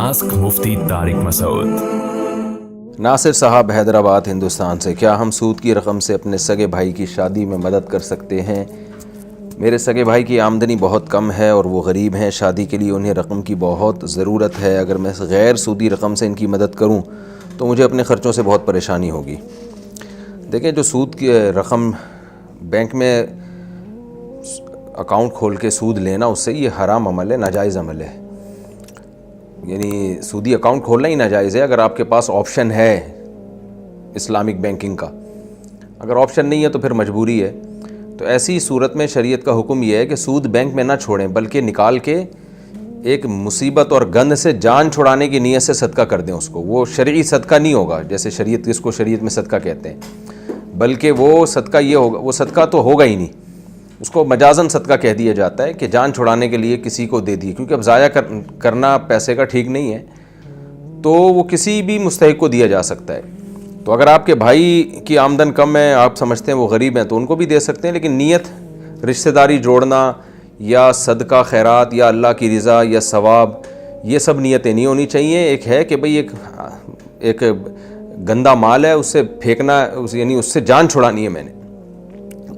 Ask मुफ्ती तारिक मसूद। नासिर साहब हैदराबाद हिंदुस्तान से, क्या हम सूद की रकम से अपने सगे भाई की शादी में मदद कर सकते हैं? मेरे सगे भाई की आमदनी बहुत कम है और वो गरीब हैं। शादी के लिए उन्हें रकम की बहुत ज़रूरत है। अगर मैं गैर सूदी रकम से इनकी मदद करूं तो मुझे अपने ख़र्चों से बहुत परेशानी होगी। देखें, जो सूद की रकम बैंक में अकाउंट खोल के सूद लेना, उससे ये हराम अमल है, नाजायज़ अमल है। यानी सूदी अकाउंट खोलना ही नाजायज़ है अगर आपके पास ऑप्शन है इस्लामिक बैंकिंग का। अगर ऑप्शन नहीं है तो फिर मजबूरी है। तो ऐसी सूरत में शरीयत का हुक्म यह है कि सूद बैंक में ना छोड़ें, बल्कि निकाल के एक मुसीबत और गंद से जान छुड़ाने की नीयत से सदका कर दें उसको। वो शरई सदका नहीं होगा जैसे जिसको शरीयत में सदका कहते हैं, बल्कि वो सदका ये होगा, वो सदका तो होगा ही नहीं, उसको मजाजन सदका कह दिया जाता है कि जान छुड़ाने के लिए किसी को दे दिए। क्योंकि अब ज़ाया करना पैसे का ठीक नहीं है, तो वो किसी भी मुस्तहिक को दिया जा सकता है। तो अगर आपके भाई की आमदन कम है, आप समझते हैं वो गरीब हैं, तो उनको भी दे सकते हैं। लेकिन नीयत रिश्तेदारी जोड़ना या सदका खैरात या अल्लाह की रज़ा या सवाब, ये सब नीयतें नहीं होनी चाहिए। एक है कि भाई एक गंदा माल है, उससे फेंकना, यानी उससे जान छुड़ानी है मैंने।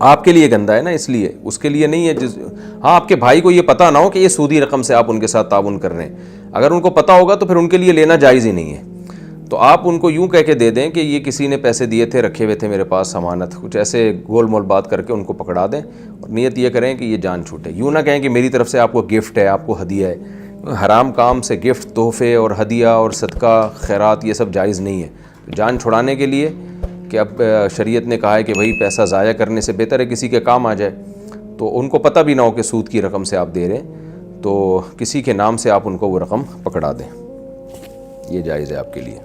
आपके लिए गंदा है ना, इसलिए उसके लिए नहीं है। हाँ, आपके भाई को ये पता ना हो कि ये सूदी रकम से आप उनके साथ ताउन कर रहे हैं। अगर उनको पता होगा तो फिर उनके लिए लेना जायज़ ही नहीं है। तो आप उनको यूँ कह के दे दें कि ये किसी ने पैसे दिए थे, रखे हुए थे मेरे पास अमानत, कुछ ऐसे गोल मोल बात करके उनको पकड़ा दें और नीयत ये करें कि ये जान छूटे। यूँ ना कहें कि मेरी तरफ से आपको गिफ्ट है, आपको हदिया है। हराम काम से गिफ्ट, तोहफे और हदिया और सदका खैरात ये सब जायज़ नहीं है। तो जान छुड़ाने के लिए कि अब शरीयत ने कहा है कि भाई पैसा ज़ाया करने से बेहतर है किसी के काम आ जाए, तो उनको पता भी ना हो कि सूद की रकम से आप दे रहे हैं, तो किसी के नाम से आप उनको वो रकम पकड़ा दें, ये जायज़ है आपके लिए।